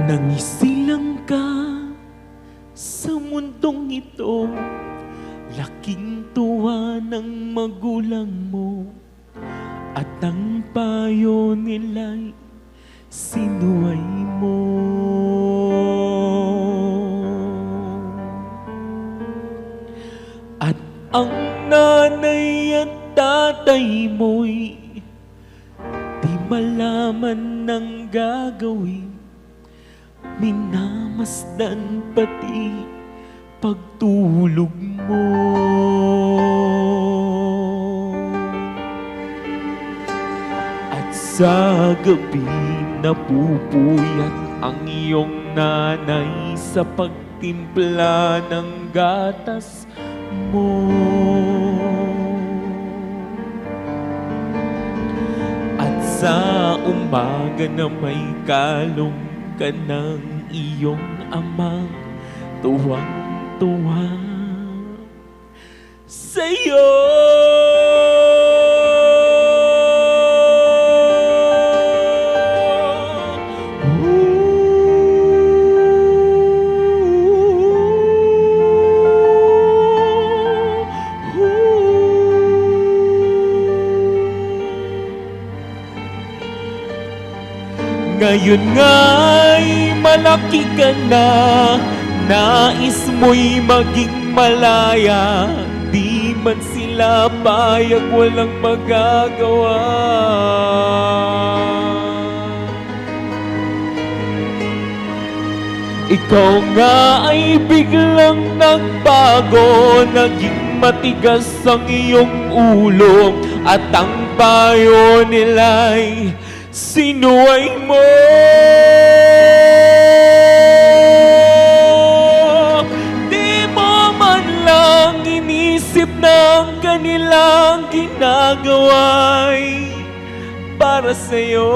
Nangisilang ka sa mundong ito, laking tuwa ng magulang mo, at ang payo nila'y sinuway mo. At ang nanay at tatay mo'y di malaman ng gagawin, minamasdan pati pagtulog mo. At sa gabi napupuyat ang iyong nanay sa pagtimpla ng gatas mo. At sa umaga na may kalong ka ng iyong amang tuwang-tuwa sa'yo. Ngayon nga'y malaki ka na, nais mo'y maging malaya, di man sila payag, walang magagawa. Ikaw nga ay biglang nagbago, naging matigas ang iyong ulo, at ang payo nila'y sinuway mo. Di mo man lang inisip na ang kanilang ginagawa'y para sa'yo.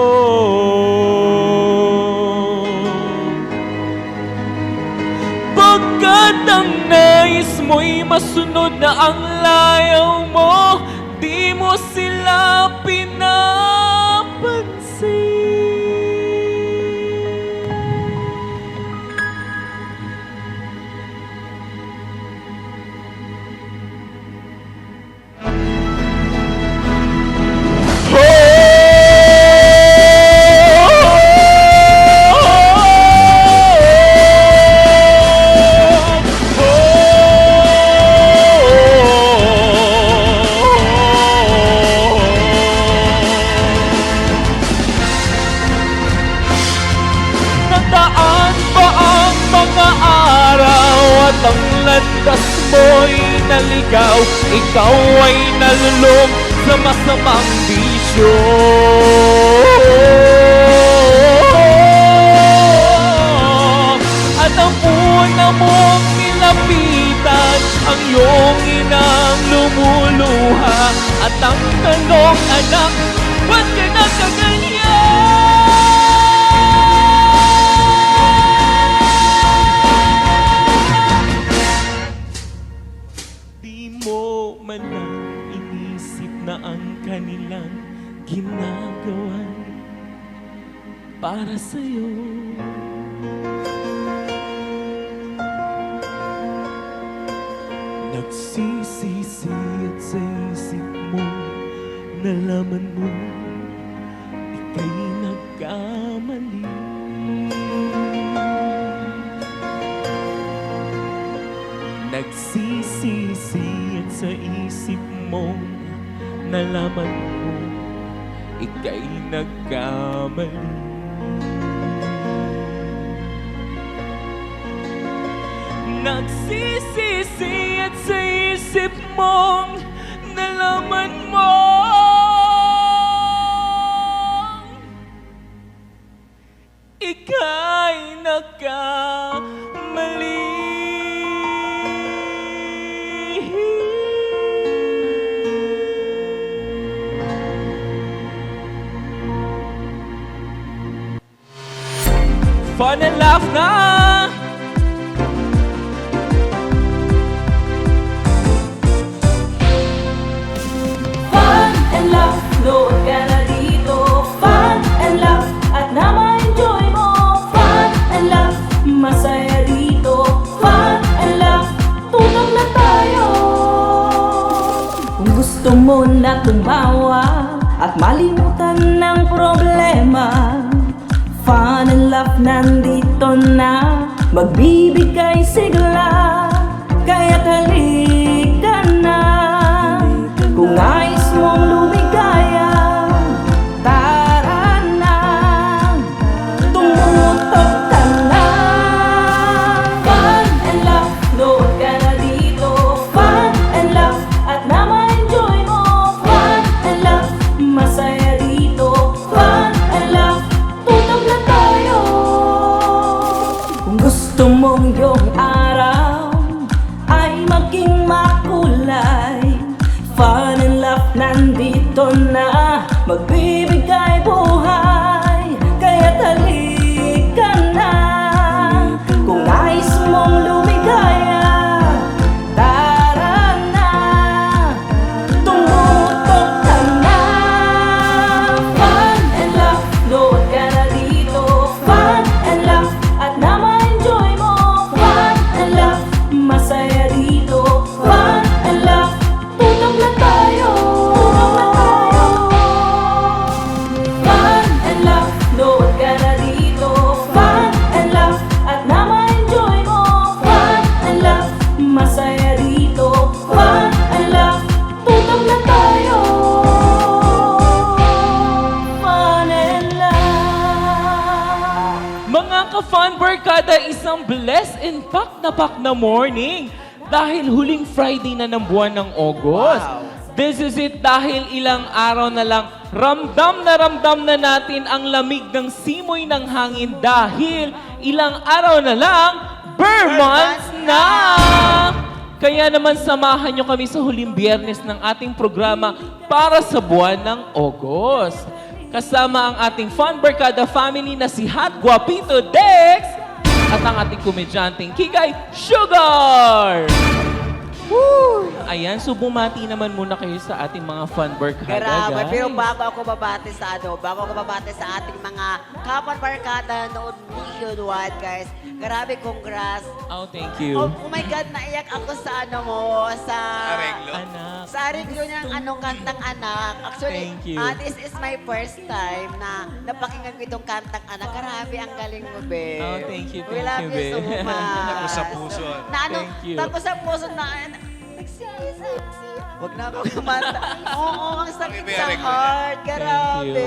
Pagkat ang nais mo'y masunod na ang layaw mo, di mo sila pinapansin. Ang landas mo'y naligaw, ikaw ay nalulong sa masamang bisyo. At ang una mong nilapitan, ang iyong inang lumuluha, at ang tanong, anak, ba't ka nagkaganyan? Man lang inisip na ang kanilang ginagawa para sa'yo. Nagsisisi at sa isip mo, nalaman mo ika'y nagkamali. Nagsisisi at sa isip mo, nalaman mo ika'y nagkamali. Nagsisisi at sa isip mo, nalaman mo ika'y nagkamali. Fun and laugh na! Fun and laugh, nood ka na dito. Fun and laugh, at na ma-enjoy mo. Fun and tumawa at malimutan ng problema. Fun and laugh nandito na, magbibigay sigla. Kaya't halika na, kung nais mong lumigaya. Tara na, tumutok ka na. Fun and laugh, load ka na dito. Fun and laugh, at na ma-enjoy mo. Fun and laugh, masaya dito. Fun and laugh, tutok na tayo. Kung gusto mong iyong araw ay maging makulay, fun and laugh nandito na, magbibigay buhay. Kaya't halika na, kung nais mong lumigaya. Tara na, tumutok ka na. Fun and laugh, load ka na dito. Fun and laugh, at na ma-enjoy mo. Fun and laugh, masaya dito. Fun and laugh, tutok na tayo. Fun and laugh, load ka na dito. Fun and laugh, at na ma-enjoy mo. Fun and laugh, masaya dito. Fun and laugh, tutok na tayo. Fun and laugh. Mga ka-fun barkada, isang blessed and pack na morning dahil huling Friday na ng buwan ng August. This is it dahil ilang araw na lang ramdam na natin ang lamig ng simoy ng hangin dahil ilang araw na lang Burr months na! Kaya naman samahan nyo kami sa huling biyernes ng ating programa para sa buwan ng August. Kasama ang ating Fun Barkada family na si Hot Guapito Dex at ang ating komedyanteng Kikay Sugar! Woo! Ayan, so bumati naman muna kayo sa ating mga Fun Barkada, Grabe, guys. pero bago ako babati sa ating mga kapon barkada noon nationwide, guys. Grabe, congrats. Oh, thank you. Oh my God, naiyak ako sa sa Anak. sa arreglo niyang kantang anak. Actually, Thank you. This is my first time na napakinggan ko itong kantang anak. Grabe, ang galing mo, be. Oh, thank you, We thank love you, you so be. much. Tapos sa puso. Thank you. Tapos sa puso na, wag na ako kumanta. Oo, ang sakit Okay, sa very good. heart. Grabe. you.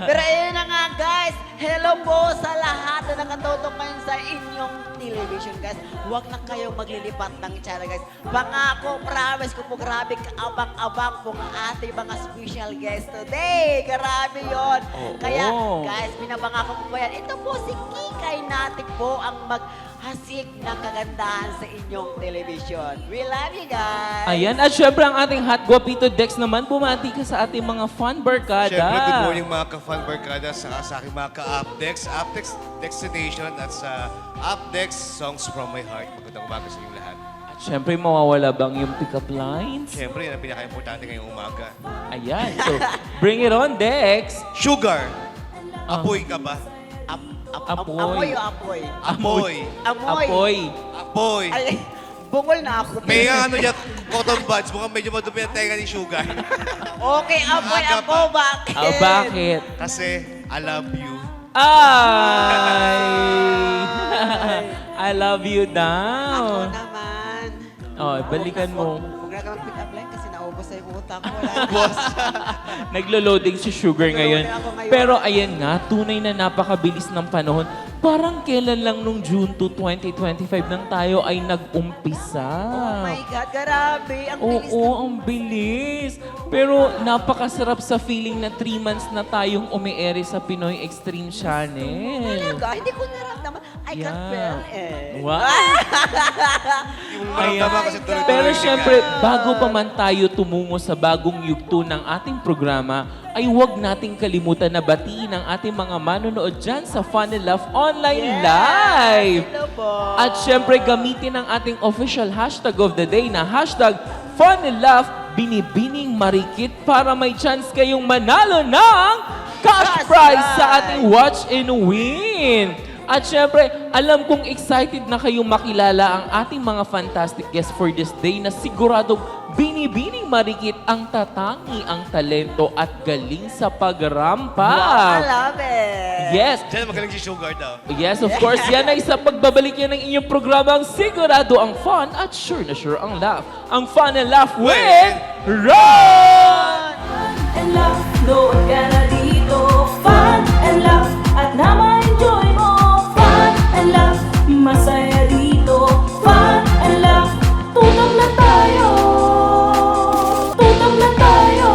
Pero ayun na nga, guys. Hello po sa lahat na nakatutok ngayon sa inyong television, guys. Huwag na kayo maglilipat ng channel, guys. Pangako, promise ko po, grabe kaabang-abang po ang ating mga special guest today. Grabe yon. Oo. Kaya, guys, pinapangako ko po yan. Ito po si Kikay natin po ang maghasik ng kagandahan sa inyong television. We love you, guys. Ayan, at syempre ang ating Hot Guapito Dex naman, bumati ka sa ating mga Fun Barkada. Siyempre, good morning mga ka-Fun Barkada sa aking mga ka-Updex, Updex Destination at sa Updex Songs from My Heart. Magandang umaga sa inyong lahat. At syempre, mawawala bang yung pick-up lines? Siyempre, yan ang pinaka-importante ngayong umaga. Ayan, so bring it on, Dex. Sugar! Apoy ka ba? Apoy. Amoy o apoy? Apoy! Amoy. Apoy. Apoy! Ay, bungol na ako. May ano yan, cotton buds, mukhang medyo madumi ang tenga ni Sugar. Okay, apoy Aga ako. Bakit? Bakit? Kasi, I love you. Ay! I love you Ako daw. naman. Oh, balikan mo. Huwag na ka mag-pick up line kasi naubos na yung utang ko. Wala na. Naglo-loading si Sugar ngayon. Naglo-loading ako ngayon. Pero ayan nga, tunay na napakabilis ng panahon. Parang kailan lang nung June 2, 2025 nang tayo ay nag-umpisa. Oh my God, grabe. Ang bilis Oo, ang bilis. Pero napakasarap sa feeling na 3 months na tayong umi-ere sa Pinoy Extreme Channel. talaga. Hindi ko naramdaman. I can feel it. Wow! Hindi mo maramdaman kasi tuloy-tuloy Pero ka. syempre, bago pa man tayo tumungo sa bagong yugto ng ating programa, ay huwag nating kalimutan na batiin ang ating mga manonood dyan sa Fun and Laugh Online Live. Hello po. At syempre, gamitin ang ating official hashtag of the day na hashtag Fun and Laugh Binibining Marikit para may chance kayong manalo ng cash prize sa ating Watch and Win. At syempre, alam kong excited na kayong makilala ang ating mga fantastic guests for this day na siguradong binibining marikit ang tatangi, ang talento at galing sa pagrampa. Wow, I love it. Yes, Diyan magaling si Sugar daw. yes, of course, yan ay sa pagbabalik yan ng inyong programang sigurado ang fun at sure na sure ang laugh. Ang fun and laugh with Ron! Fun and laugh, nood ka na dito. Fun and laugh, at na ma-enjoy mo. Fun and laugh, masaya dito. Fun and laugh, tutok na tayo. Tutok na tayo.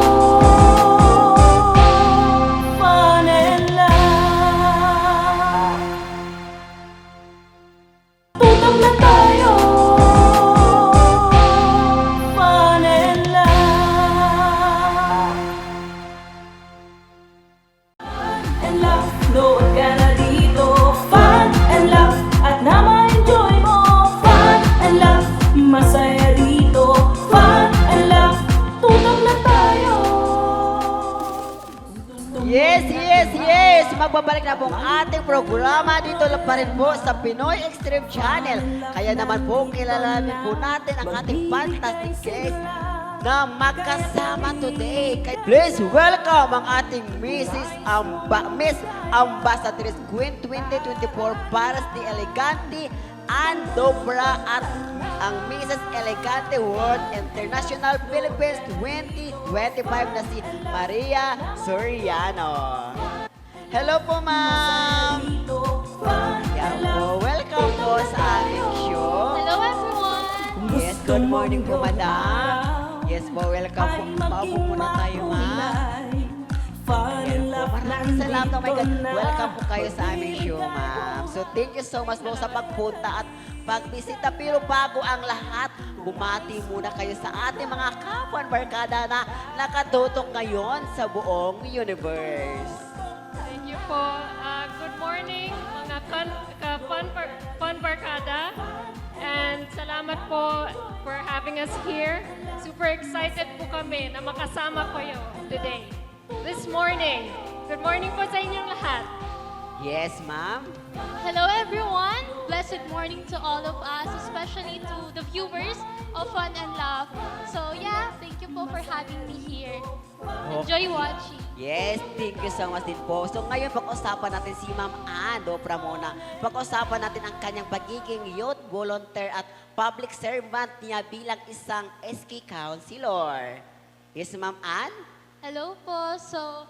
Fun and laugh. Tutok na tayo. Fun and laugh. Fun and laugh, nood ka na dito. Fun and laugh, at na ma-enjoy mo. Fun and laugh, masaya dito. Fun and laugh, tutok na tayo. Yes, yes, yes! Magbabalik na po ang ating programa dito lang pa rin po sa Pinoy Extreme Channel. Kaya naman po, kilalanin po natin ang ating fantastic guest na magkasama today. Please welcome ang ating Miss Ambassadress Queen 2024 para sa Elegante and Dobra at ang Mrs. Elegante World International Philippines 2025 na si Maria Soriano. Hello po, ma'am! Yan po. Welcome po sa aming show. Hello everyone! Yes, good morning po, madam. Yes po, welcome po. Maupo muna tayo, ma'am. Yan po. Maraming salamat. Oh my God. Welcome po kayo sa aming show, ma'am. So, thank you so much po sa pagpunta at pagbisita. Pero bago ang lahat, bumati muna kayo sa ating mga kapwan barkada na nakatutok ngayon sa buong universe. Thank you po. Good morning mga fun barkada. And salamat po for having us here. Super excited po kami na makasama kayo today. This morning. Good morning po sa inyong lahat. Yes, ma'am. Hello everyone! Blessed morning to all of us, especially to the viewers of Fun and Laugh. So yeah, thank you po for having me here. Enjoy watching. Yes, thank you so much din po. So ngayon pag-usapan natin si Ma'am Ann Dobra muna. Pag-usapan natin ang kanyang pagiging youth volunteer at public servant niya bilang isang SK counselor. Yes, Ma'am Ann? Hello po. So,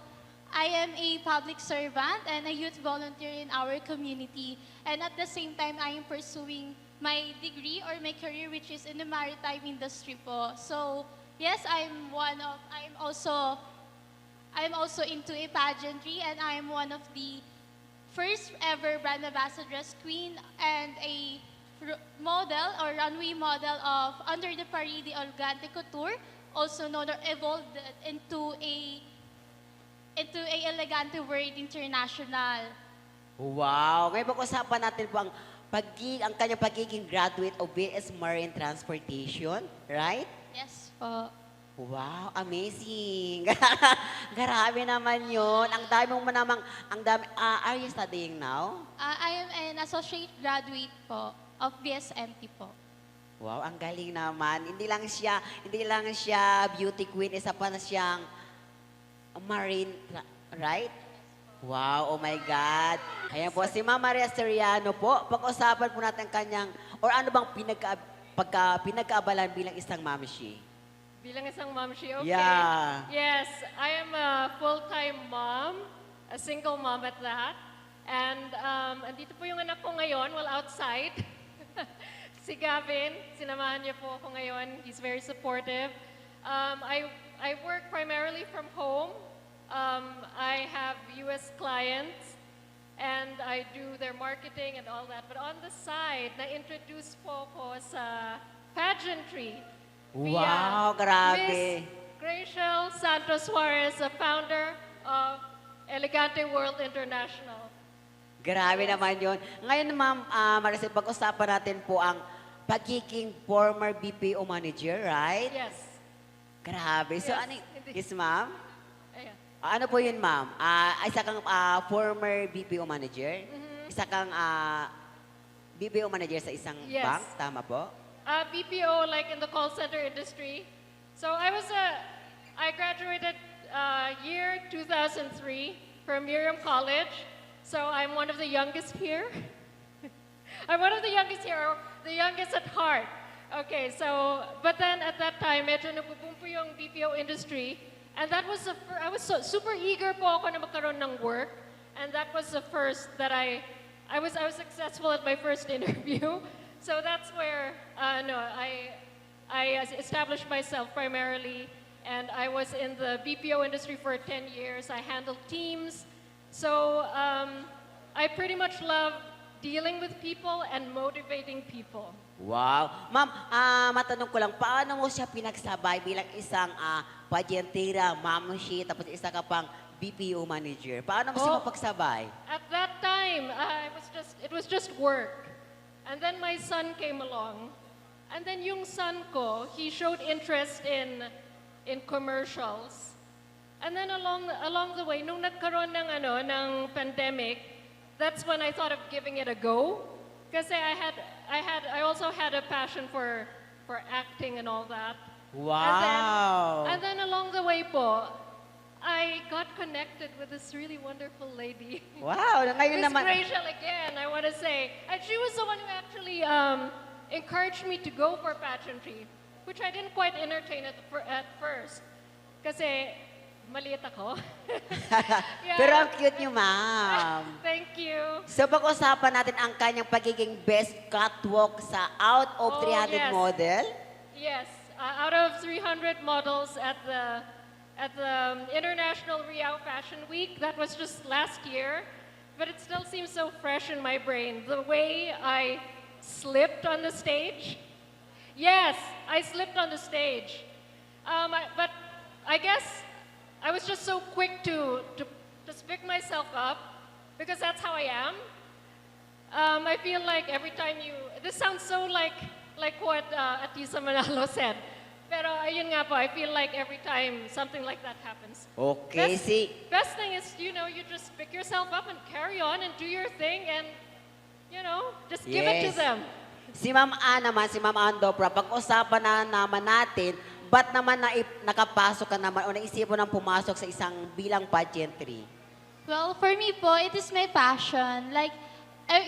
I am a public servant and a youth volunteer in our community. And at the same time, I am pursuing my degree or my career which is in the maritime industry po. So, yes, I'm also into a pageantry and I'm one of the first ever brand ambassadress queen and a model or runway model of Under the Paris de Elegante Couture, also known or evolved into a Elegante World International. Wow! Ngayon pag-usapan natin po ang kanyang pagiging graduate of BS Marine Transportation, right? Yes po. Wow, amazing. Grabe naman yun. Ang dami mong manamang, are you studying now? I am an associate graduate po of BSMT po. Wow, ang galing naman. Hindi lang siya beauty queen, isa pa na siyang marine, right? Wow, oh my God. Ayan po, si Ma'am Maria Soriano po, pag-usapan po natin kanyang, or ano bang pinagkaabalan bilang isang mamshi? Bilang isang momshi, okay. Yeah. Yes, I am a full-time mom, a single mom at that. And andito po yung anak ko ngayon while outside. Si Gavin, sinamahan niya po ako ngayon. He's very supportive. I work primarily from home. I have US clients and I do their marketing and all that. But on the side, na-introduce po ko sa pageantry. Wow, grabe. Miss Graciel Santos Suarez, the founder of Elegante World International. Grabe naman yun. Ngayon, Ma'am Maricel, pag-usapan natin po ang pagiging former BPO manager, right? Yes. Grabe. So, Yes, ano, indeed. yes, ma'am? Ayan. Ano po yun, ma'am? Isa kang former BPO manager? Isa kang BPO manager sa isang Yes. bank? Tama po? BPO, like in the call center industry. So I graduated year 2003 from Miriam College. So I'm one of the youngest here. I'm one of the youngest here, or the youngest at heart. Okay, so, but then at that time, medyo nabuboom po yung BPO industry. And that was I was super eager po ako na magkaroon ng work. And that was the first that I was successful at my first interview. So that's where, I established myself primarily. And I was in the BPO industry for 10 years. I handled teams. So I pretty much love dealing with people and motivating people. Wow. Ma'am, matanong ko lang, paano mo siya pinagsabay bilang isang pageantera, mamshi, tapos isa ka pang BPO manager? Paano mo siya mapagsabay? At that time, it was just work. And then my son came along. And then yung son ko, he showed interest in commercials. And then along the way, nung nagkaroon ng pandemic, that's when I thought of giving it a go. Kasi I also had a passion for acting and all that. Wow. And then along the way po, I got connected with this really wonderful lady. Wow, ngayon Miss naman. Rachel again, I want to say. And she was the one who actually encouraged me to go for pageantry, which I didn't quite entertain at first. Kasi maliit ako. Yeah. Pero ang cute niyo, ma'am. Thank you. So pag-usapan natin ang kanyang pagiging best catwalk sa out of Oh, 300 yes. model. Yes, out of 300 models at the International Riau Fashion Week, that was just last year, but it still seems so fresh in my brain. The way I slipped on the stage. Yes, I slipped on the stage. But I guess I was just so quick to pick myself up because that's how I am. I feel like every time this sounds so like what Atisa Manalo said. Pero ayun nga po, I feel like every time something like that happens. Okay, Best thing is, you just pick yourself up and carry on and do your thing and, just give it to Yes. them. Si Ma'am Ann naman, si Ma'am Andopra, pag-usapan na naman natin, ba't naman nakapasok ka naman o naisip mo nang pumasok sa isang bilang pageantry? Well, for me po, it is my passion. Like,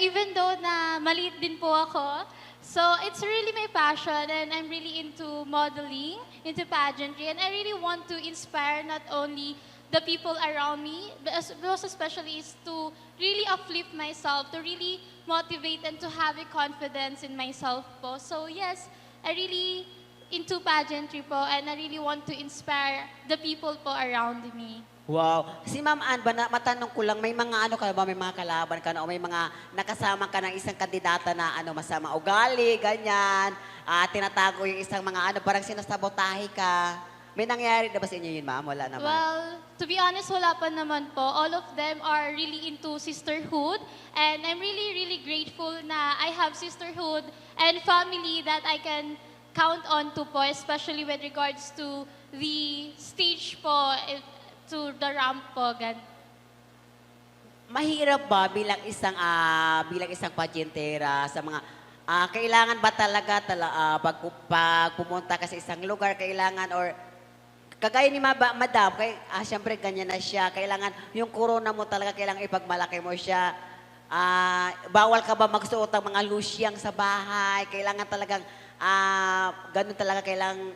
even though na maliit din po ako, so it's really my passion and I'm really into modeling, into pageantry, and I really want to inspire not only the people around me, but most especially is to really uplift myself, to really motivate and to have a confidence in myself po. So yes, I really into pageantry po and I really want to inspire the people po around me. Wow. Si Ma'am Ann, matanong ko lang, may mga ka ba, may mga kalaban ka na o may mga nakasama ka ng isang kandidata na masama ugali, ganyan, tinatago yung isang mga parang sinasabotahe ka. May nangyari na ba sa inyo yun, ma'am? Wala naman. Well, to be honest, wala pa naman po. All of them are really into sisterhood. And I'm really, really grateful na I have sisterhood and family that I can count on to po, especially with regards to the stage po, to the ramp po. Mahirap ba bilang isang pageantera sa mga kailangan ba talaga pag pumunta ka sa isang lugar, kailangan or kagaya ni Madam, siyempre ganyan na siya, kailangan yung corona mo talaga, kailangan ipagmalaki mo siya. Bawal ka ba magsuot ng mga lusyang sa bahay? Kailangan talagang, ganun talaga, kailangan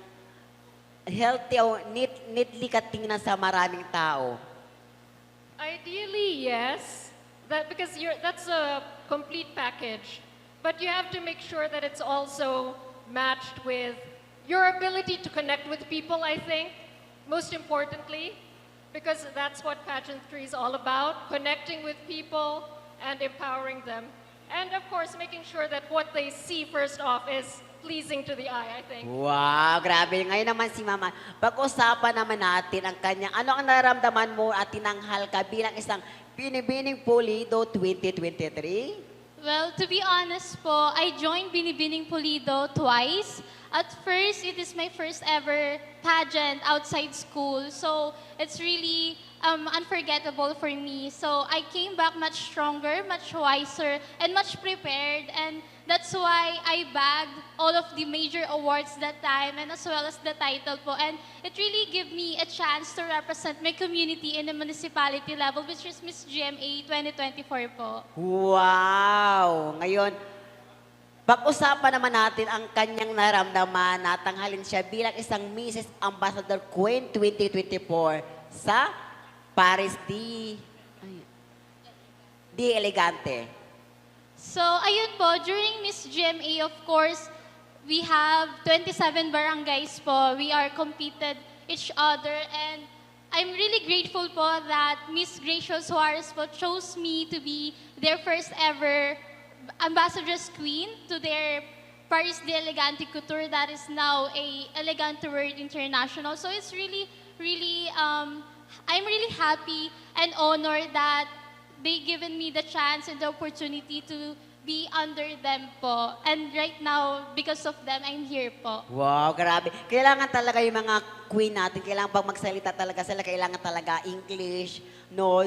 healthy o neatly ka tingnan sa maraming tao. Ideally, yes. Because that's a complete package. But you have to make sure that it's also matched with your ability to connect with people, I think, most importantly, because that's what pageantry is all about, connecting with people and empowering them. And of course, making sure that what they see first off is pleasing to the eye, I think. Wow, grabe. Ngayon naman si Mama, pag-usapan naman natin ang kanyang, ano ang nararamdaman mo at tinanghal ka bilang isang Binibining Pulido 2023? Well, to be honest po, I joined Binibining Pulido twice. At first, it is my first ever pageant outside school. So, it's really unforgettable for me. So I came back much stronger, much wiser, and much prepared. And that's why I bagged all of the major awards that time, and as well as the title po. And it really gave me a chance to represent my community in the municipality level, which is Miss GMA 2024 po. Wow! Ngayon, pag-usapan naman natin ang kanyang naramdaman na tanghalin siya bilang isang Mrs. Ambassador Queen 2024 sa Paris di Elegante. So, ayun po, during Miss GMA, of course, we have 27 barangays po. We are competed each other, and I'm really grateful po that Miss Gracia Suarez po chose me to be their first ever ambassador's queen to their Paris de Elegante Couture that is now a Elegante World International. So it's really, I'm really happy and honored that they given me the chance and the opportunity to be under them po. And right now, because of them, I'm here po. Wow, grabe. Kailangan talaga yung mga queen natin, kailangan pag magsalita talaga sila, kailangan talaga English, no?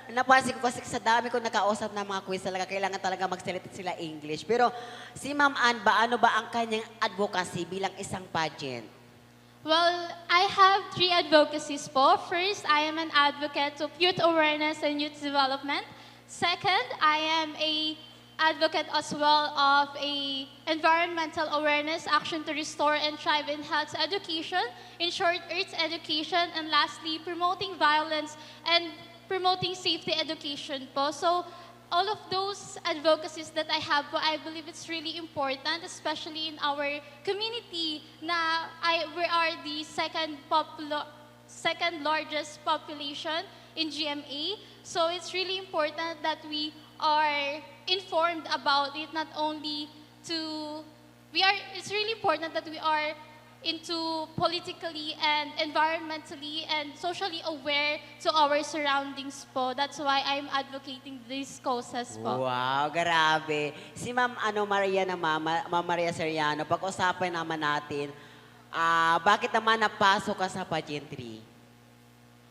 Napansin ko kasi sa dami ko nakausap na mga queens talaga, kailangan talaga magsalita sila English. Pero si Ma'am Ann ba, ano ba ang kanyang advocacy bilang isang pageant? Well, I have 3 advocacies po. First, I am an advocate of youth awareness and youth development. Second, I am a advocate as well of a environmental awareness, action to restore and thrive in health education, in short, earth education, and lastly, promoting violence and promoting safety education po. So, all of those advocacies that I have po, I believe it's really important, especially in our community na we are the second largest population in GMA. So it's really important that we are informed about it, not only it's really important that we are into politically and environmentally and socially aware to our surroundings po. That's why I'm advocating these causes po. Wow, grabe. Si Ma'am Maria naman, Ma'am Maria Soriano, pag-usapan naman natin, bakit naman napasok ka sa pageantry?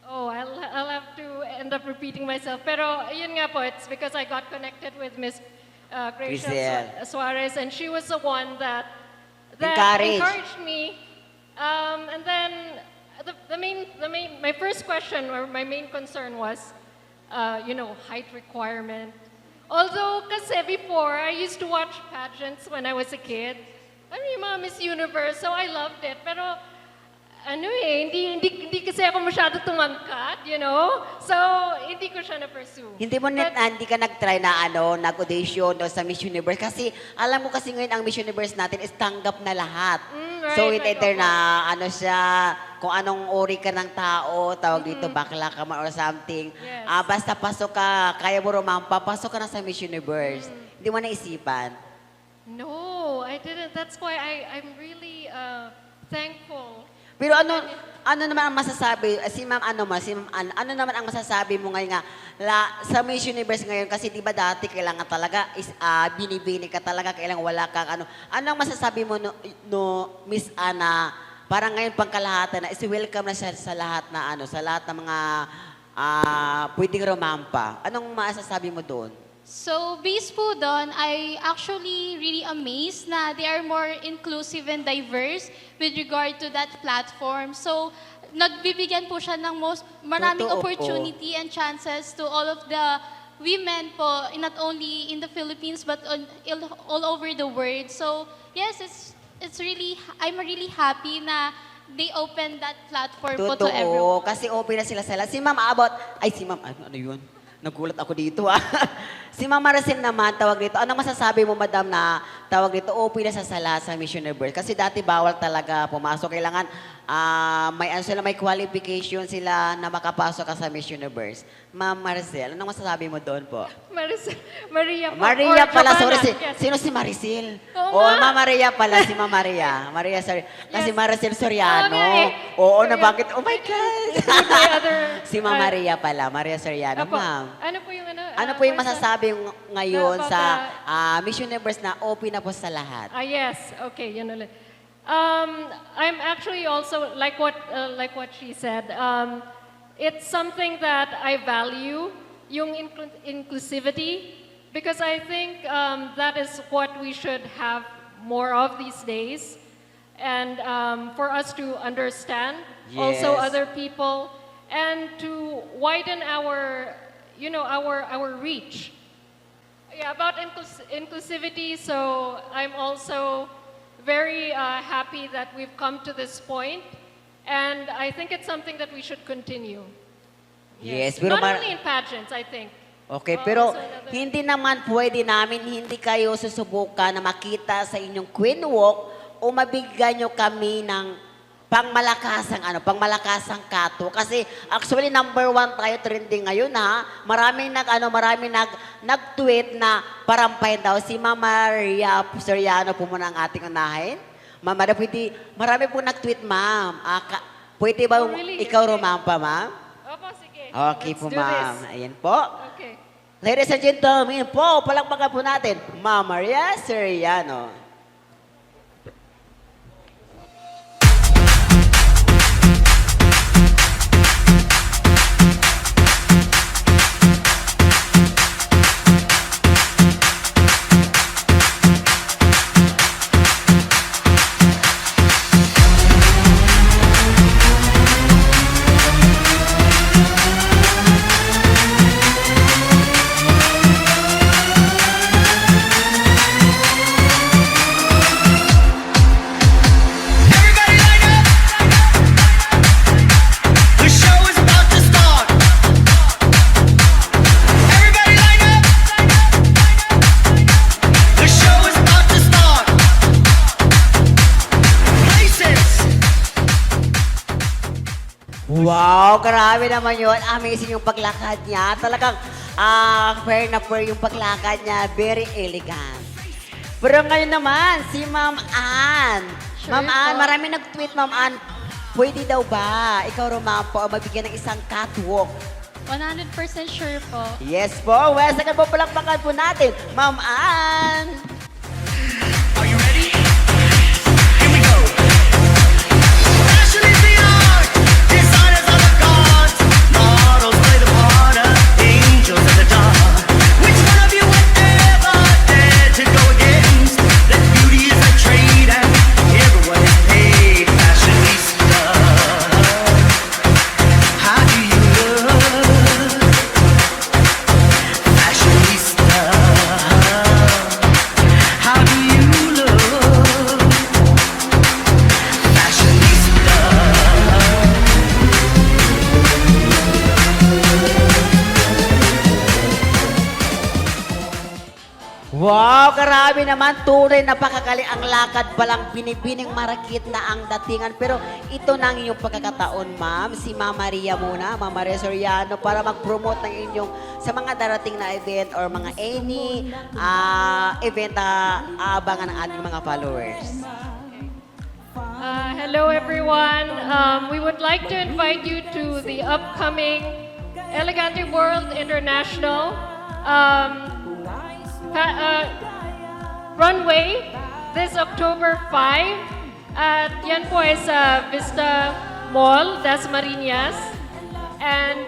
Oh, I'll have to end up repeating myself. Pero yun nga po, it's because I got connected with Miss Gracia Crisel Suarez, and she was the one that encouraged me. And then my first question or my main concern was, height requirement. Although kasi before, I used to watch pageants when I was a kid. I mean, mga Miss Universe, so I loved it. Pero hindi kasi ako masyado tumangkad, So, hindi ko siya na-pursue. Hindi ka nag-try na nag-audition sa Miss Universe kasi alam mo kasi ngayon ang Miss Universe natin is tanggap na lahat. Right, So it right, either opo. na siya, kung anong uri ka ng tao, tawag dito bakla ka man or something. Yes. Basta pasok ka, kaya mo rumampa, pasok ka na sa Miss Universe. Hindi mo naisipan. No, I didn't. That's why I'm really thankful. Pero ano naman ang masasabi, si Ma'am ano naman ang masasabi mo ngayon nga sa Miss Universe ngayon kasi di ba dati kailangan talaga binibini ka talaga, kailangan wala kang ang masasabi mo no Miss Ana, parang ngayon pangkalahatan na is-welcome na siya sa lahat na sa lahat ng mga pwedeng rumampa. Anong masasabi mo doon? So, based po doon, I actually really amazed na they are more inclusive and diverse with regard to that platform. So, nagbibigyan po siya ng maraming Totoo po. opportunity and chances to all of the women po, not only in the Philippines but all over the world. So, yes, I'm really happy na they opened that platform po to everyone. Totoo, kasi open na sila sa lahat. Si Ma'am ano yun? Nagulat ako dito Si Ma'am Maricel naman, tawag dito. Anong masasabi mo, madam, na tawag dito, open na sa sala sa Miss Universe? Kasi dati bawal talaga pumasok. Kailangan may qualification sila na makapasok ka sa Miss Universe. Ma'am Maricel, anong masasabi mo doon po? Maria po. Maria Or pala, Giovanna. sorry. Yes. Sino si Maricel? Oo nga. Ma'am Maria pala, si Ma'am Maria. Maria, sorry. Kasi Yes. Maricel Soriano. Oo nga eh. Oo, Soriano. nabanggit. Oh my God! My other, Si Ma'am Maria pala, Maria Soriano. Apo, Ma'am, ano po yung ano po yung first, masasabi ngayon about sa Miss Universe na open na po sa lahat? Yes. Okay, yun ulit. I'm actually also like what she said. it's something that I value, yung inclusivity, because I think that is what we should have more of these days. And for us to understand also Yes. other people and to widen our, our reach. Yeah, about inclusivity, so I'm also very happy that we've come to this point, and I think it's something that we should continue. Yes, pero Not only in pageants, I think. Okay, Oh, pero also another- hindi naman pwede namin hindi kayo susubukan na makita sa inyong Queen Walk o mabigyan nyo kami ng pangmalakasang kato. Kasi actually number 1 tayo trending ngayon ha. Maraming nag-tweet na parampahin daw si Ma'am Maria Soriano po muna ang ating unahin. Ma'am Maria, marami po nag-tweet ma'am. Pwede ba Oh, really? ikaw rumampa ma'am? Opo, sige. Okay Let's po do ma'am. this. Ayan po. Okay. Ladies and gentlemen po, palakpakan po natin, Ma'am Maria Soriano. Everybody line up! The show is about to start. Everybody line up! The show is about to start. Places. Wow, grabe naman yun. Amazing yung paglakad niya. Talagang fair na fair yung paglakad niya. Very elegant. Pero ngayon naman, si Ma'am Ann. Sure Ma'am Ann, po. marami nag-tweet, Ma'am Ann. Pwede daw ba ikaw rumampo o mabigyan ng isang catwalk? 100% sure po. Yes po. Well, second po palakpakan po natin, Ma'am Ann. Are you ready? Here we go. Fashion is the art. Designers are the gods. Models play the part of angels in the dark. Which one of you would ever dare to go against? That beauty is a trade and everyone is paid. Fashionista. How do you look? Fashionista. How do you look? Fashionista. Wow, grabe naman. Tunay napakagaling ang lakad palang binibining marakit na ang datingan. Pero ito na ang inyong pagkakataon, ma'am. Si Ma'am Maria muna, Ma'am Maria Soriano, para mag-promote ng inyong sa mga darating na event or mga any event na aabangan ng ating mga followers. Hello, everyone. We would like to invite you to the upcoming Elegante World International runway this October 5 at yan po is Vista Mall, Dasmariñas. And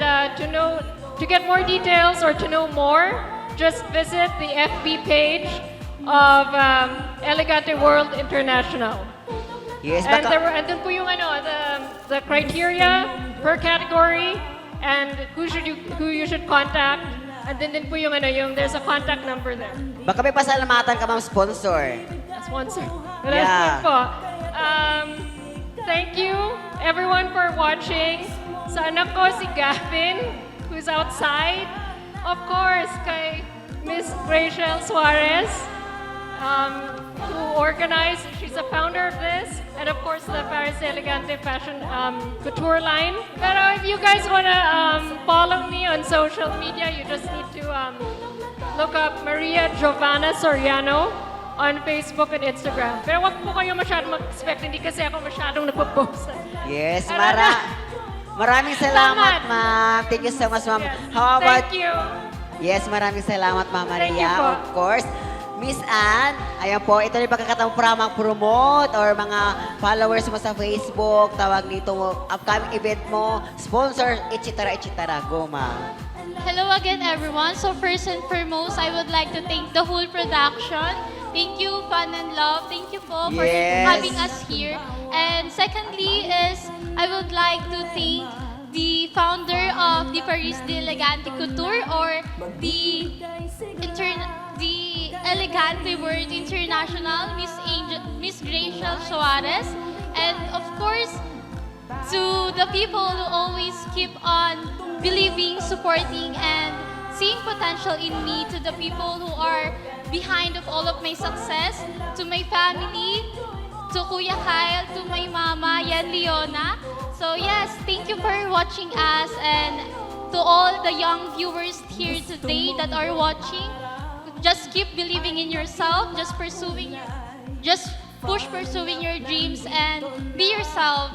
to get more details or to know more, just visit the FB page of Elegante World International. Yes, And baka, andun po yung the criteria per category and who you should contact. And then po yung there's a contact number there. baka may pasalamatan ka, ma'am, sponsor. Sponsor. Yeah. Po. Thank you everyone for watching. Sa anak ko si Gavin, who's outside. Of course, kay Miss Rachel Suarez, who organized. She's a founder of this. And of course, the Paris Elegante Fashion Couture line. Pero if you guys wanna follow me on social media, you just need to look up Maria Giovanna Soriano on Facebook and Instagram. Pero wag po kayo masyadong mag-expect, hindi kasi ako masyadong nagpo-post. Yes, Pero maraming salamat, Salamat. ma'am. Thank you so much, ma'am. How about Thank you. Yes, maraming salamat, Ma'am Thank you Maria, po. of course. Miss Anne, ayan po, ito na yung pagkakataon para mag-promote or mga followers mo sa Facebook, tawag dito, upcoming event mo, sponsor, etc. etc. Go, ma'am. Hello again, everyone. So first and foremost, I would like to thank the whole production. Thank you, Fun and Love. Thank you po for Yes. having us here. And secondly is, I would like to thank the founder of the Paris de Elegante Couture or the Elegante World International, Miss Graciel Suarez. And of course, to the people who always keep on believing, supporting, and seeing potential in me, to the people who are behind of all of my success, to my family, to Kuya Kyle, to my mama, Yan Leona. So yes, thank you for watching us, and to all the young viewers here today that are watching, just keep believing in yourself, just push pursuing your dreams and be yourself.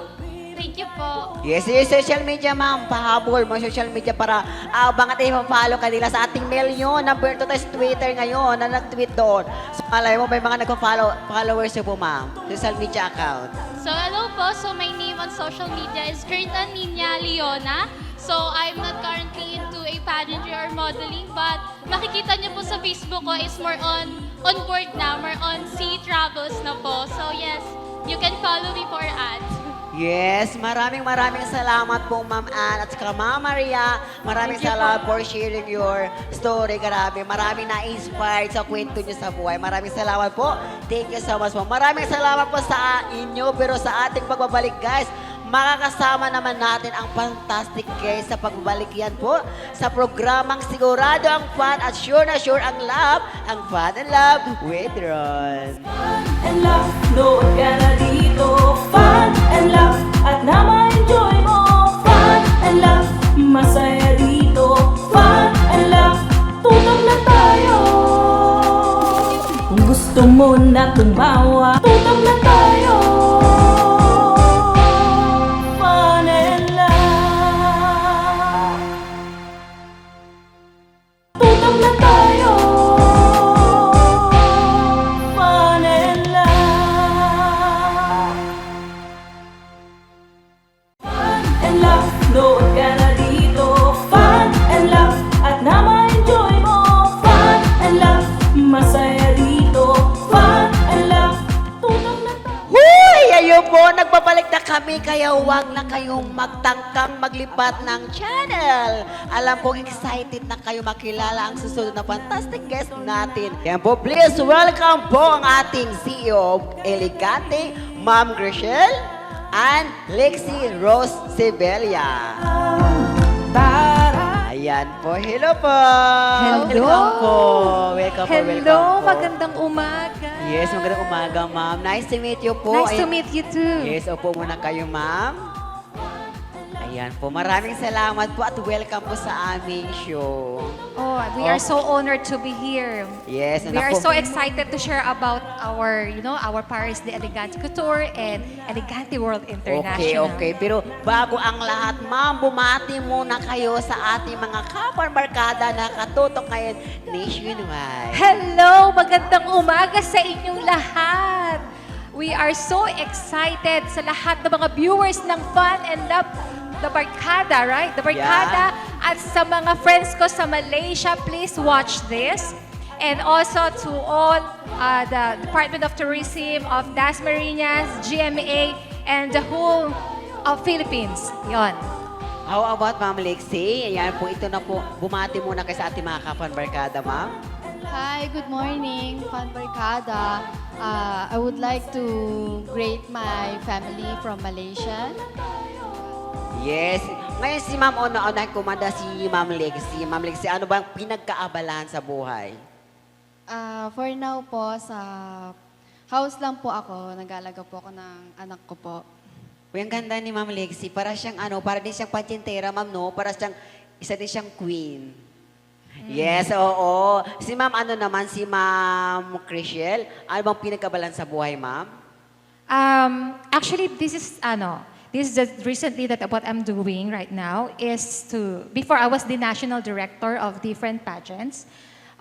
Thank you po. Yes, yung social media, ma'am. Pahabol mo social media para abang at i-follow ka nila sa ating milyon na birth to Twitter ngayon na nag-tweet doon. So, malay mo, may mga nagpa-followers niyo po, ma'am. Social media account. So hello po. So my name on social media is Curtin Nina Leona. So I'm not currently into a pageantry or modeling, but makikita niyo po sa Facebook ko is more on board na, more on sea travels na po. So yes, you can follow me for ads. Yes, maraming salamat po, Ma'am Ann at saka Ma'am Maria. Maraming salamat for sharing your story. Grabe, maraming na-inspired sa kwento niyo sa buhay. Maraming salamat po. Thank you so much po. Maraming salamat po sa inyo. Pero sa ating pagbabalik, guys, makakasama naman natin ang fantastic guest sa pagbabalik yan po sa programang sigurado ang fun at sure na sure ang love, ang Fun and Love with Ron. And love, load ka na dito. Fun and love, at na ma-enjoy mo. Fun and love, masaya dito. Fun and love, tutog na tayo. Kung gusto mo na tumawa, tutog na tayo. Fun and love, tutog na tayo. Fun and love, fun and love, load ka na dito. Fun and love, at na ma-enjoy mo. Fun and love, masaya dito. Fun and love, tutog na tayo. Huy! Ayun po, nagbabalik na kami, kaya huwag na kayong magtangkang maglipat ng channel. Alam kong excited na kayo makilala ang susunod na fantastic guest natin. Yan po, please welcome po ang ating CEO of Elegante, Ma'am Graciel and Lexi Rose Sibelia. Ayan po, hello po. Hello. Welcome po. Welcome Hello, po. magandang umaga. Yes, magandang umaga, ma'am. Nice to meet you po. Nice to Ay- meet you too. Yes, upo muna kayo, ma'am. Ayan po, maraming salamat po at welcome po sa aming show. Oh, we are so honored to be here. Yes, We are so excited to share about our, our Paris de Elegante Couture and Elegante World International. Okay. Pero bago ang lahat, ma'am, bumati muna kayo sa ating mga kaparmarkada na katutok ngayon nationwide. Hello, magandang umaga sa inyong lahat. We are so excited sa lahat ng mga viewers ng Fun and Love, The Barkada, right? The Barkada. At sa mga friends ko sa Malaysia, please watch this. And also to all the Department of Tourism of Dasmariñas, GMA, and the whole of Philippines. Yon. How about Ma'am Lexi? Ayan po, ito na po. Bumati muna kayo sa ating mga kaparmarkada, ma'am. Hi, good morning, Fun Barkada. I would like to greet my family from Malaysia. Yes. Ngayon si Ma'am una-unahin kumanda si Ma'am Lexi. Ma'am Lexi, ano bang pinagkaabalahan sa buhay? For now po, sa house lang po ako. Nag-alaga po ako ng anak ko po. Uy, ang ganda ni Ma'am Lexi. Para siyang para din siyang pasyentera, ma'am, no? Para siyang, isa din siyang queen. Yes, oo. Si Ma'am, si Ma'am Graciel, ano bang pinagkaabalahan sa buhay, ma'am? Actually, this is just recently that what I'm doing right now is before I was the national director of different pageants.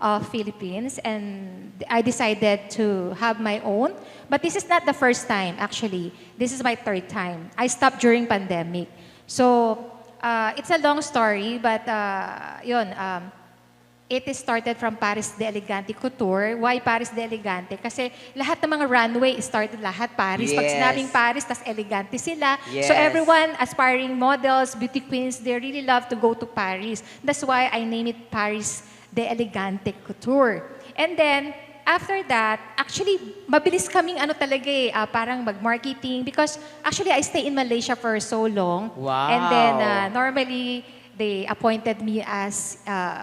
of Philippines, and I decided to have my own. But this is not the first time, actually. This is my third time. I stopped during pandemic. So, it's a long story, but it is started from Paris de Elegante Couture. Why Paris de Elegante? Kasi lahat ng mga runway started lahat Paris. Pag Yes. sinabing Paris, tas elegante sila. Yes. So everyone, aspiring models, beauty queens, they really love to go to Paris. That's why I name it Paris de Elegante Couture. And then, after that, actually, mabilis kaming parang mag-marketing because actually I stay in Malaysia for so long. Wow. And then normally, they appointed me as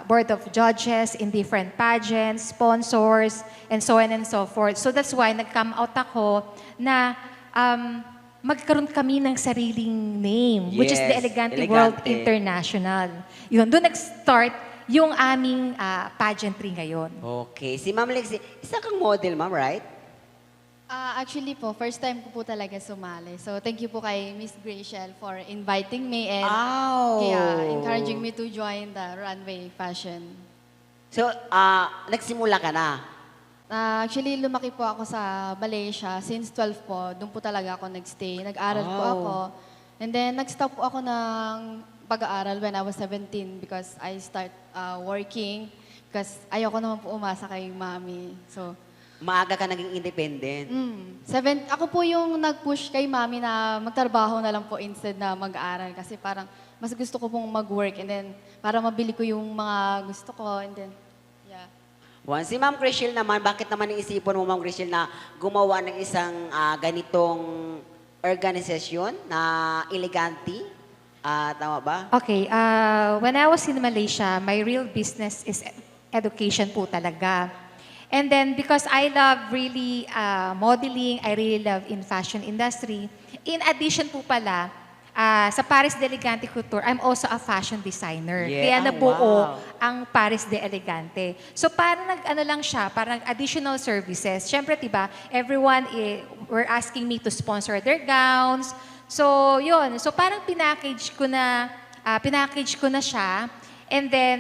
board of judges in different pageants, sponsors, and so on and so forth. So that's why nag-come out ako na magkaroon kami ng sariling name, which is the Yes, Elegante Elegante. World International. Yun, doon nag-start yung aming pageantry ngayon. Okay. Si Ma'am Lexie, isa kang model, ma'am, right? Actually po, first time ko po talaga sumali. So thank you po kay Miss Graciel for inviting me and encouraging me to join the runway fashion. So, nagsimula ka na? Actually, lumaki po ako sa Malaysia. Since 12 po, doon po talaga ako nagstay. Nag-aral po ako. And then, nag-stop po ako ng pag-aaral when I was 17 because I start working because ayoko naman po umasa kay mami. So, Maaga ka naging independent. Ako po yung nag-push kay mami na magtrabaho na lang po instead na mag-aaral kasi parang mas gusto ko pong mag-work and then para mabili ko yung mga gusto ko and then, yeah. Si Ma'am Crishel naman, bakit naman iisipon mo, Ma'am Crishel, na gumawa ng isang ganitong organisasyon na elegante? Tama ba? Okay, when I was in Malaysia, my real business is education po talaga. And then because I love really modeling, I really love in fashion industry. In addition po pala, sa Paris de Elegante Couture, I'm also a fashion designer. Yeah. Kaya Oh, nabuo wow. ang Paris de Elegante. So parang lang siya, parang additional services. Siyempre, diba, everyone were asking me to sponsor their gowns. So, yun. So parang pinackage ko na siya. And then,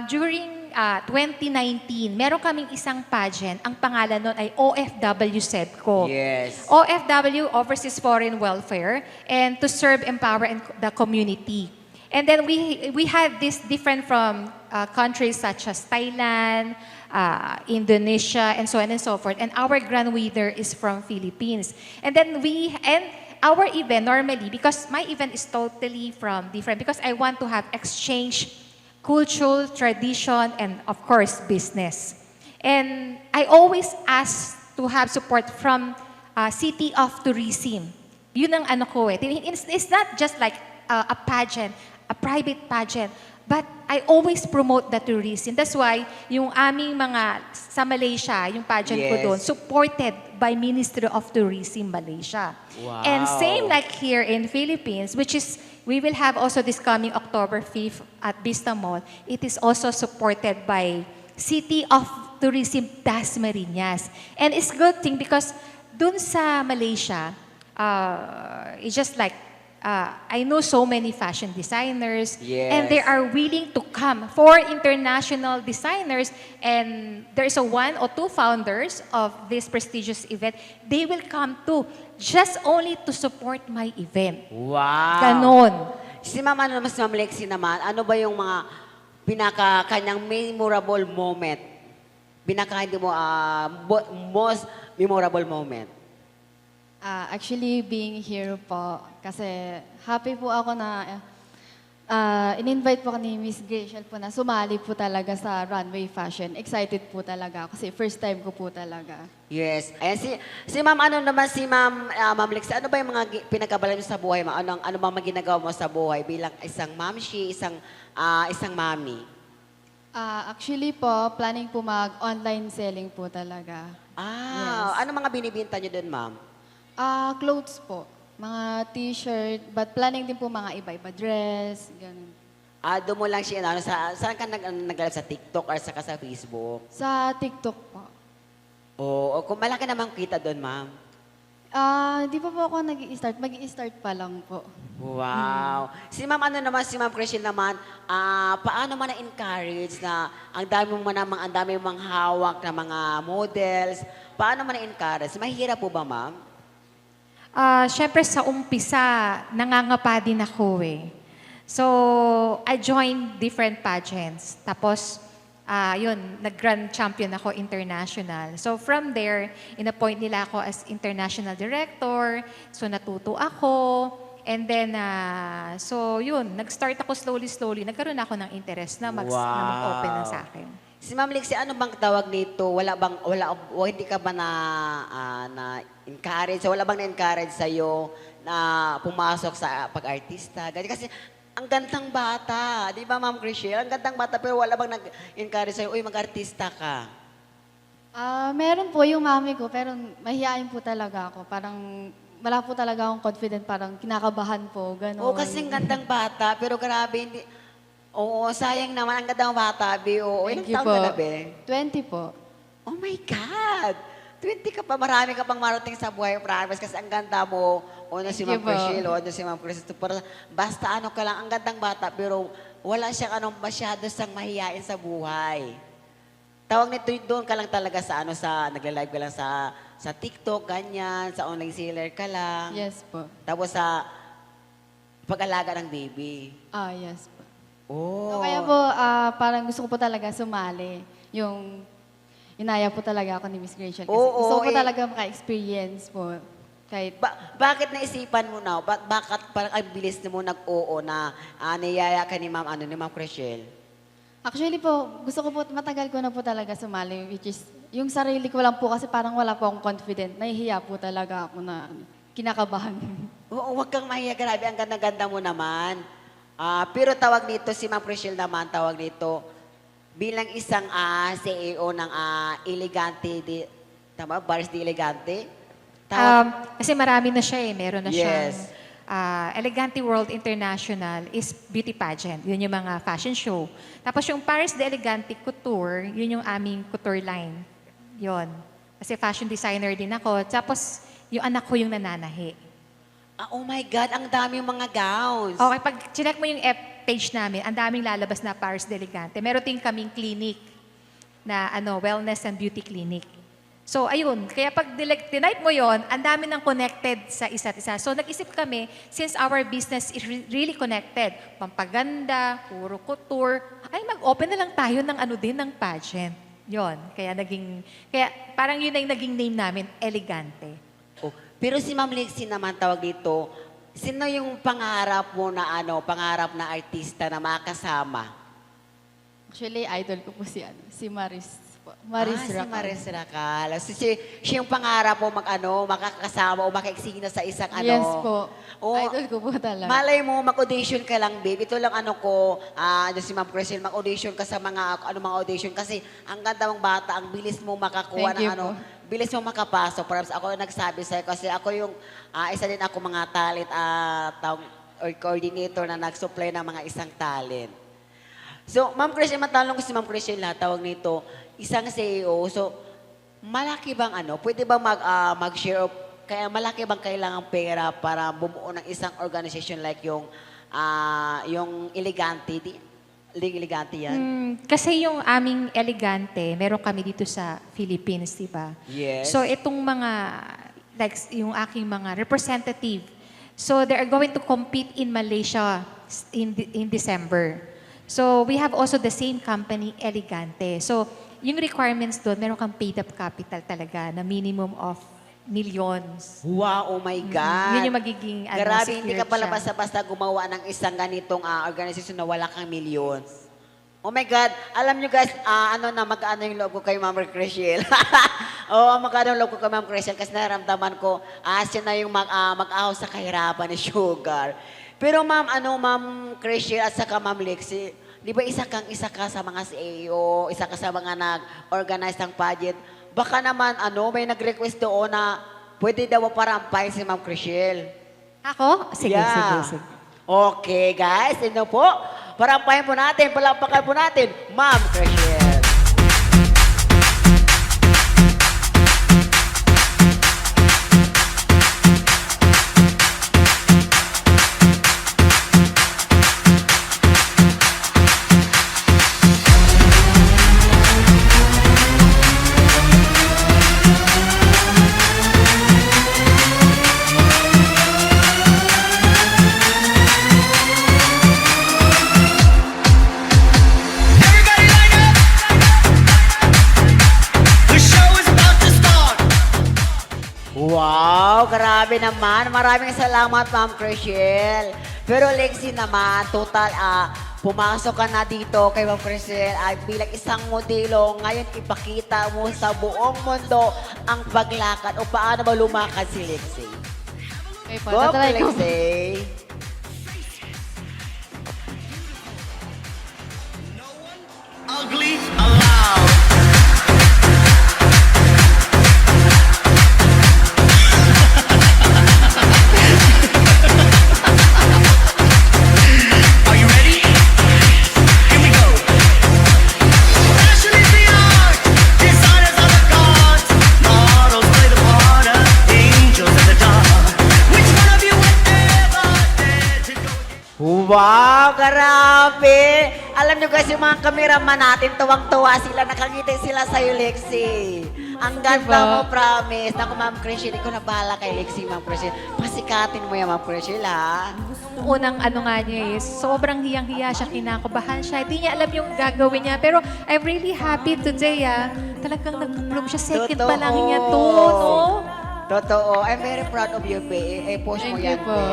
during 2019, meron kaming isang pageant. Ang pangalan nun ay OFW SEDCO. Yes. OFW, Overseas Foreign Welfare, and to serve, empower, and the community. And then we had this different from countries such as Thailand, Indonesia, and so on and so forth. And our grand winner is from Philippines. And then our event normally, because my event is totally from different, because I want to have exchange culture, tradition, and of course, business. And I always ask to have support from City of Tourism. Yun ang ano ko eh. It's not just like a pageant, a private pageant, but I always promote the tourism. That's why yung aming mga sa Malaysia, yung pageant ko Yes. doon, supported by Ministry of Tourism Malaysia. Wow. And same like here in Philippines, which is we will have also this coming October 5th at Vista Mall. It is also supported by City of Tourism Dasmariñas. And it's good thing because dun sa Malaysia, it's just like, I know so many fashion designers, Yes. and they are willing to come for international designers. And there is a 1 or 2 founders of this prestigious event. They will come too, just only to support my event. Wow. Ganon. Si Ma'am, si Ma'am Lexie naman, ano ba yung mga kanyang memorable moment? Most memorable moment? Actually, being here po, kasi happy po ako na in-invite po ni Miss Graciel po na sumali po talaga sa runway fashion. Excited po talaga kasi first time ko po talaga. Yes. Ayan, si Ma'am, Ma'am Lexie, ano ba yung mga pinagkabalan mo sa buhay mo? Ano ba mga ginagawa mo sa buhay bilang isang mamshi, isang mami? Actually po, planning po mag-online selling po talaga. Ano mga binibinta niyo doon, Ma'am? Clothes po. Mga t-shirt, but planning din po mga iba-iba dress, ganun. Doon mo lang siya, saan ka nag-live sa TikTok or sa Facebook? Sa TikTok po. Oo, kung malaki naman kita doon, Ma'am. Di pa po ako nag-i-start. Mag-i-start pa lang po. Wow. Si Ma'am si Ma'am Chriselle naman, paano man na-encourage na ang dami mong hawak na mga models, paano man na-encourage? Mahirap po ba, Ma'am? Siyempre sa umpisa, nangangapa din ako eh. So, I joined different pageants. Tapos, nag-grand champion ako international. So, from there, in-appoint nila ako as international director. So, natuto ako. And then, nag-start ako slowly. Nagkaroon ako ng interest na mag-open na sa akin. Si Ma'am Lixie, ano bang tawag nito? Hindi ka ba na-encourage? Wala bang na-encourage sa'yo na pumasok sa pag-artista? Ganyan. Kasi ang gandang bata. Di ba, Ma'am Chriselle? Ang gandang bata, pero wala bang nag-encourage sa'yo, uy, mag-artista ka? Meron po yung mami ko, pero mahihain po talaga ako. Parang wala po talaga akong confident, parang kinakabahan po, gano'n. Oo, kasi ang gandang bata, pero grabe, hindi. Oo, sayang naman, ang gandang bata, Bi. Oo, ilang Thank you taon po. ka na, Be? 20 po. Oh my God! 20 ka pa, marami ka pang marating sa buhay, promise, kasi ang ganda mo. Una si Ma'am Thank you po. Chriselle, una si Ma'am Chriselle. Basta ano ka lang, ang gandang bata, pero wala siyang masyado sang mahihain sa buhay. Tawag nito, doon ka lang talaga sa nagla-live ka lang sa TikTok, ganyan, sa online seller ka lang. Yes po. Tapos sa pag-alaga ng baby. Yes po. Oh. So, kaya po, parang gusto ko po talaga sumali. Yung inaya po talaga ako ni Miss Rachel. Kasi Oo, gusto ko po eh. talaga maka-experience po. Kahit, Bakit naisipan mo na? Bakit parang ang bilis mo nag-oo na niyaya ka ni Ma'am Chriselle? actually po, gusto ko po, matagal ko na po talaga sumali, which is, yung sarili ko lang po kasi parang wala po akong confident. Nahihiya po talaga ako na kinakabahan. Oo, huwag kang mahiya. Grabe, ang ganda-ganda mo naman. Pero tawag nito, si Ma'am Chriselle naman, tawag nito, bilang isang CEO ng Elegante, tama? Bars de Elegante? Kasi marami na siya eh. Meron na siyang Yes. Elegante World International is beauty pageant. Yun yung mga fashion show. Tapos yung Paris de Elegante Couture, yun yung aming couture line. Yun. Kasi fashion designer din ako. Tapos yung anak ko yung nananahi. Oh my God, ang dami mga gowns. Okay, pag chinek mo yung page namin, ang daming lalabas na Paris de Elegante. Meron din kaming clinic na wellness and beauty clinic. So, ayun. Kaya pag tinipe mo yon, ang dami ng connected sa isa't isa. So, nag-isip kami, since our business is really connected, pampaganda, puro couture, ay mag-open na lang tayo ng pageant. Yon. Kaya parang yun na yung naging name namin, Elegante. Oh, pero si Ma'am Lixie naman tawag dito, sino yung pangarap mo na pangarap na artista na makasama? Actually, idol ko po si Maris po. Maris Si Racal. Maris Racal. So, siya yung pangarap mo makakasama o makaiksina sa isang Yes po. Oh, Idol ko po talaga. malay mo, mag-audition ka lang, babe. Ito lang si Ma'am Chriselle, mag-audition ka sa mga audition kasi ang ganda mong bata, ang bilis mo makakuha Thank you ng po. bilis mo makapasok. Perhaps ako nagsabi sa'yo kasi ako yung, isa din ako mga talent or coordinator na nag-supply ng mga isang talent. So, Ma'am Chriselle, matanong ko si Ma'am Chriselle tawag nito, isang CEO. So, malaki bang pwede bang mag-share kaya malaki bang kailangang pera para bumuo ng isang organization like yung Elegante, Elegante yan? Kasi yung aming Elegante, meron kami dito sa Philippines, di ba? Yes. So itong yung aking mga representative, so they are going to compete in Malaysia in December. So we have also the same company, Elegante. So yung requirements doon, meron kang paid up capital talaga na minimum of millions. Wow, oh my God. Yun yung magiging Grabe, hindi ka secured pala siya. basta-basta gumawa ng isang ganitong organization na wala kang millions. Oh my God, alam nyo guys, mag-ano yung loob ko kay Ma'am Chriselle. Mag-ano yung loob ko kay Ma'am Chriselle kasi naramdaman ko, siya na yung mag-ahaw sa kahirapan ni Sugar. Pero Ma'am Chriselle at saka Ma'am Lixie, di ba isa ka sa mga CEO, isa ka sa mga nag-organize ng pageant, baka naman, may nag-request doon na pwede daw parampahin si Ma'am Chriselle. Ako? Sige, Yeah. sige. Okay, guys. Ito po. Parampahin po natin, palapakan po natin, Ma'am Chriselle. Wow, grabe naman. Maraming salamat, Ma'am Chriselle. Pero Lexie naman, total, pumasok ka na dito kay Ma'am Chriselle ay bilang isang modelo. Ngayon, ipakita mo sa buong mundo ang paglakad o paano ba lumakad si Lexie. Okay po, Go, tatry ko. Lexie. Ugly aloud. Are you ready? Here we go. Fashion is the art, designers are the gods, models play the part of angels in the dark. Which one of you would ever dare to go against? Wow, grabe! Alam nyo guys, yung mga kameraman natin, tuwang-tuwa sila, nakangiti sila sa'yo, Lexie. Ang ganda mo, promise. Naku, Ma'am Chriselle, ikaw na bahala kay Lexie, Ma'am Chriselle. Pasikatin mo yan, Ma'am Chriselle, ha? Unang ano nga niya is, sobrang hiyang-hiya siya, kinakabahan siya. Hindi niya alam yung gagawin niya. Pero I'm really happy today, Talagang nag-bloom siya. Second pa lang niya to, no? Totoo. I'm very proud of you, Pe. Post mo Thank you yan, po. Pe.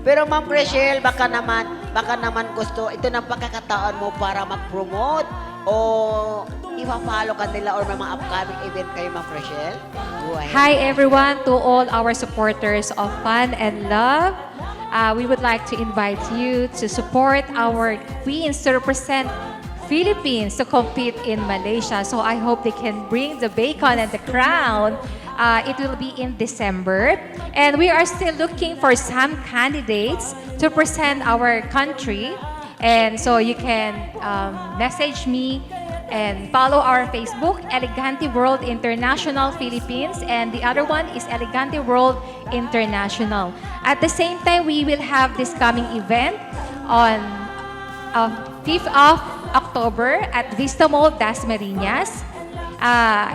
Pero Ma'am Chriselle, baka naman gusto, ito ng pagkakataon mo para mag-promote o ipa-follow ka nila or may mga upcoming event kayo, Ma'am Chriselle? Go ahead. Hi everyone, to all our supporters of Fun and Love. We would like to invite you to support our queens to represent Philippines to compete in Malaysia. So I hope they can bring the bacon and the crown. It will be in December. And we are still looking for some candidates to present our country. And so you can message me and follow our Facebook, Elegante World International Philippines, and the other one is Elegante World International. At the same time, we will have this coming event on 5th of October at Vista Mall, Dasmariñas.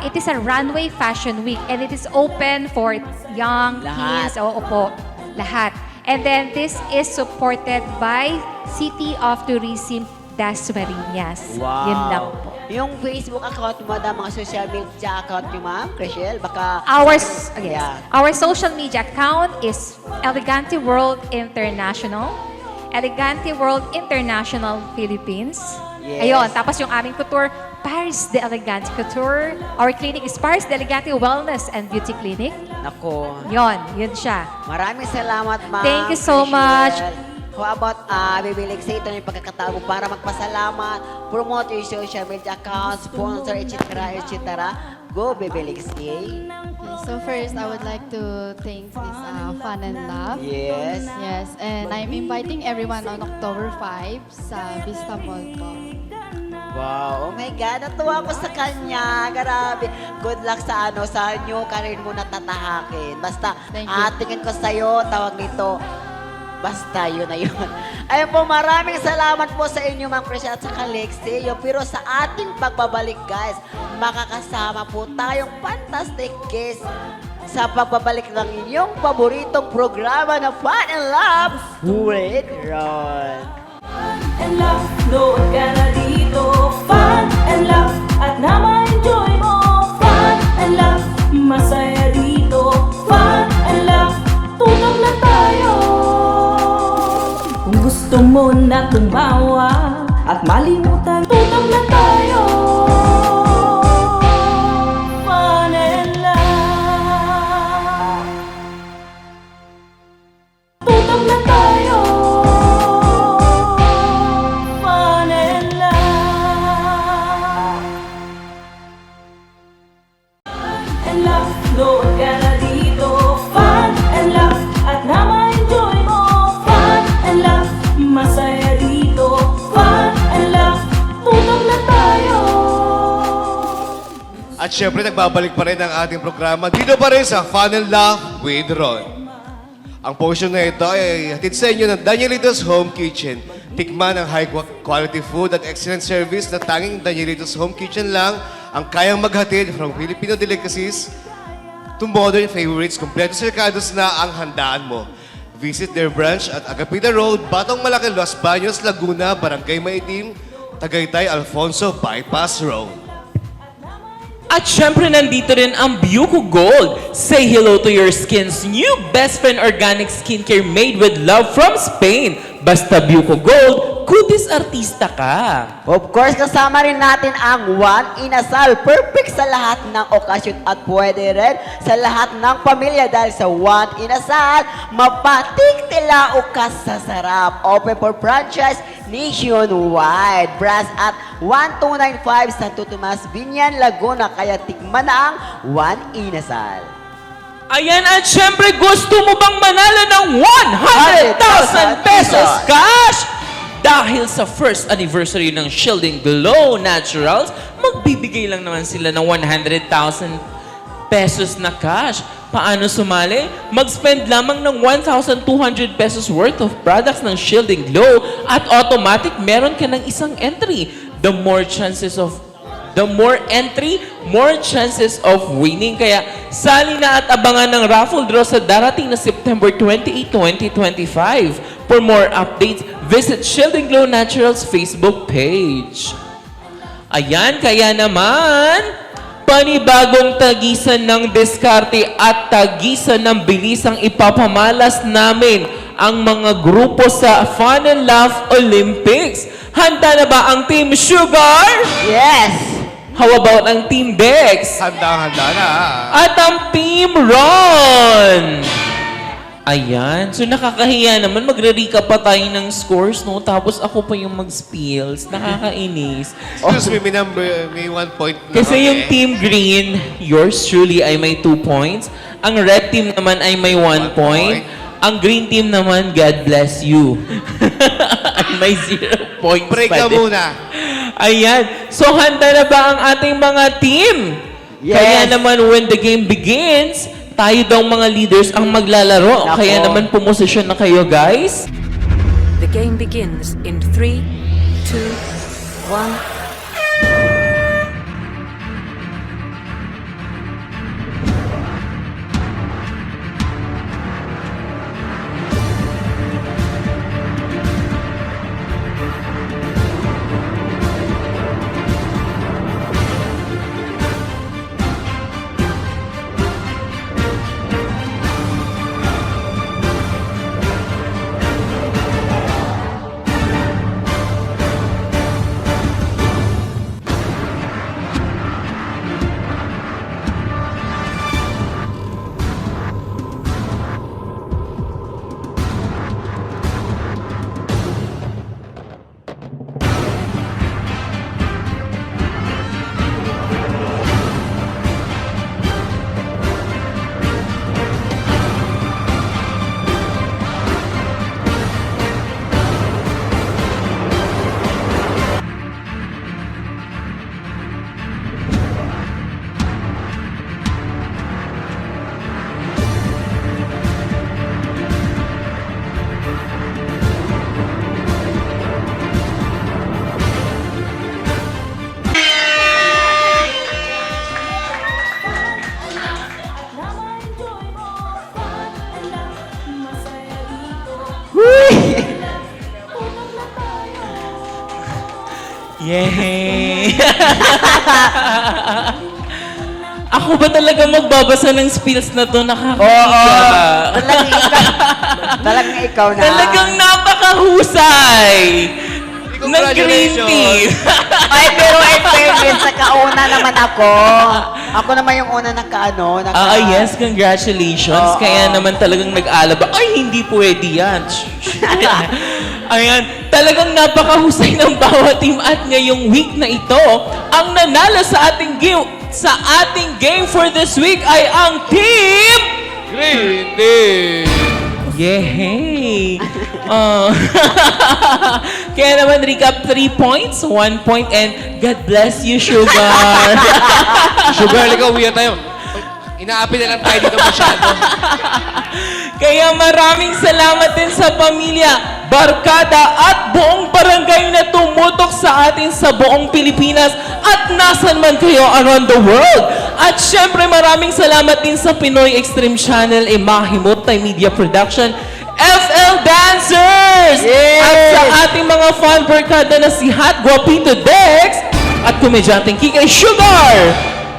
It is a runway fashion week and it is open for young Lahat. teens. Oo po, lahat. And then this is supported by City of Tourism Dasmariñas. Yun lang po. Yung Facebook account mo, mga social media account nyo, Ma'am Chriselle, baka... Our social media account is Elegante World International, Elegante World International Philippines. Yes. Ayun, tapos yung aming couture, Paris de Elegante Couture. Our clinic is Paris de Elegante Wellness and Beauty Clinic. Nako. Yun siya. Maraming salamat, Ma'am. Thank you so Chriselle. much. How about, Baby Lexie, ito na yung pagkakataon mo para magpasalamat, promote your social media account, sponsor, etc. Go, Baby Lexie. Okay, so first, I would like to thank this Fun and Love. Yes. Yes, and I'm inviting everyone on October 5 sa Vista Mall po. Wow, oh my God, natuwa ko sa kanya. Grabe. Good luck sa new career mo na tatahakin. Basta, Thank you. tingin ko sa'yo, tawag nito, basta yun na yun. Ayun po, maraming salamat po sa inyo, Ma'am Chriselle at saka Lexie. Pero sa ating pagbabalik, guys, makakasama po tayong fantastic guest sa pagbabalik ng inyong paboritong programa na Fun and Love with Ron. and love, nood ka na dito. Fun and love, at na ma-enjoy mo. Fun and love, masaya dito. Fun and love, tutok na tayo. Kung gusto mo na tumawa at malimutan, tutok na tayo. Fun and love, tutok na tayo. Fun and love, and love, nood ka na dito. Fun and love, at na ma-enjoy mo. Fun and love, masaya dito. Fun and love, tutok na tayo. At syempre, nagbabalik pa rin ang ating programa dito pa rin sa Fun and Laugh with Ron. Ang portion na ito ay hatid sa inyo ng Danielitos Home Kitchen. Tikman ang high quality food at excellent service na tanging Danielitos Home Kitchen lang ang kayang maghatid from Filipino delicacies to modern favorites. Kompleto serkados na ang handaan mo. Visit their branch at Agapita Road, Batong Malaki, Los Baños, Laguna, Barangay Maitim, Tagaytay, Alfonso, Bypass Road. At syempre, nandito rin ang Buko Gold. Say hello to your skin's new best friend organic skincare made with love from Spain. Basta Buko Gold, kutis artista ka. Of course, kasama rin natin ang One Inasal. Perfect sa lahat ng okasyon at pwede rin sa lahat ng pamilya dahil sa One Inasal, mapatik tila ukas sa sarap. Open for franchise nationwide. Branch at 1295 Santo Tomas, Binyan, Laguna. Kaya tikman na ang One Inasal. Ayan, at syempre, gusto mo bang manalo ng 100,000 pesos cash? Dahil sa first anniversary ng Shielding Glow Naturals, magbibigay lang naman sila ng 100,000 pesos na cash. Paano sumali? Mag-spend lamang ng 1,200 pesos worth of products ng Shielding Glow at automatic meron ka ng isang entry. The more entry, more chances of winning. Kaya sali na at abangan ng raffle draw sa darating na September 28, 2025. For more updates, visit Shielding Glow Naturals Facebook page. Ayan, kaya naman, panibagong tagisan ng diskarte at tagisan ng bilis ang ipapamalas namin ang mga grupo sa Fun and Laugh Olympics. Handa na ba ang Team Sugar? Yes! How about ang Team Dex? Handang-handa na. At ang Team Ron! Ayan. So nakakahiya naman. Magre-recap pa tayo ng scores, no? Tapos ako pa yung mag-spills. Nakakainis. Excuse me, may 1 point na Kasi kami. yung Team Green, yours truly ay may 2 points. Ang Red Team naman ay may 1 point. Ang Green Team naman, God bless you. ay may 0 points Break pa ka din. muna. Ayan. So, handa na ba ang ating mga team? Yes. Kaya naman, when the game begins, tayo daw mga leaders ang maglalaro. Nako. Kaya naman, pumosisyon na kayo, guys. The game begins in 3, 2, 1. Yay! Ako ba talaga magbabasa ng spills na to? Nakakahiya. Talagang ikaw na. Talagang napakahusay ng Green Congratulations. Team. Ay, pero in fairness, nakauna naman ako. Ako naman yung una naka-ano. Yes, congratulations. Oo. Kaya naman talagang nag-alaba. Ay, hindi pwede yan. Ayan, talagang napakahusay ng bawat team at ngayong week na ito, ang nanalo sa ating game for this week ay ang Team Green Team. Yay! Kaya naman, recap 3 points, 1 point, and God bless you, Sugar. Sugar, ligaw, uwian tayo. Inaapi na lang tayo dito masyado. Kaya maraming salamat din sa pamilya, barkada at buong barangay na tumutok sa atin sa buong Pilipinas at nasan man kayo around the world. At syempre maraming salamat din sa Pinoy Extreme Channel, Mahimot Media Production, FL Dancers! Yes! At sa ating mga fan barkada na si Hot Guapito Dex at komedyanteng Kikay Sugar!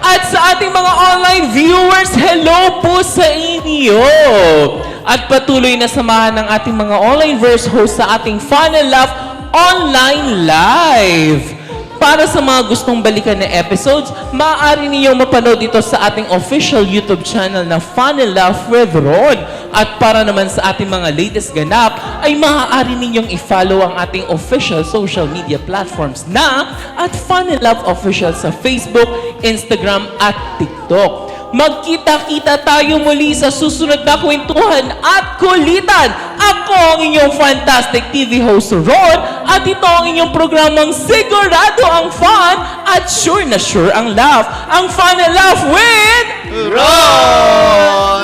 At sa ating mga online viewers, hello po sa inyo! At patuloy na samahan ng ating mga online verse host sa ating Fun and Laugh Online Live. Para sa mga gustong balikan na episodes, maaari ninyong mapanood ito sa ating official YouTube channel na Fun and Laugh with Ron. At para naman sa ating mga latest ganap, ay maaari ninyong i-follow ang ating official social media platforms na at Fun and Laugh Official sa Facebook, Instagram at TikTok. Magkita-kita tayo muli sa susunod na kwentuhan at kulitan. Ako ang inyong fantastic TV host, Ron, at ito ang inyong programang sigurado ang fun at sure na sure ang laugh. Ang Fun and Laugh with Ron!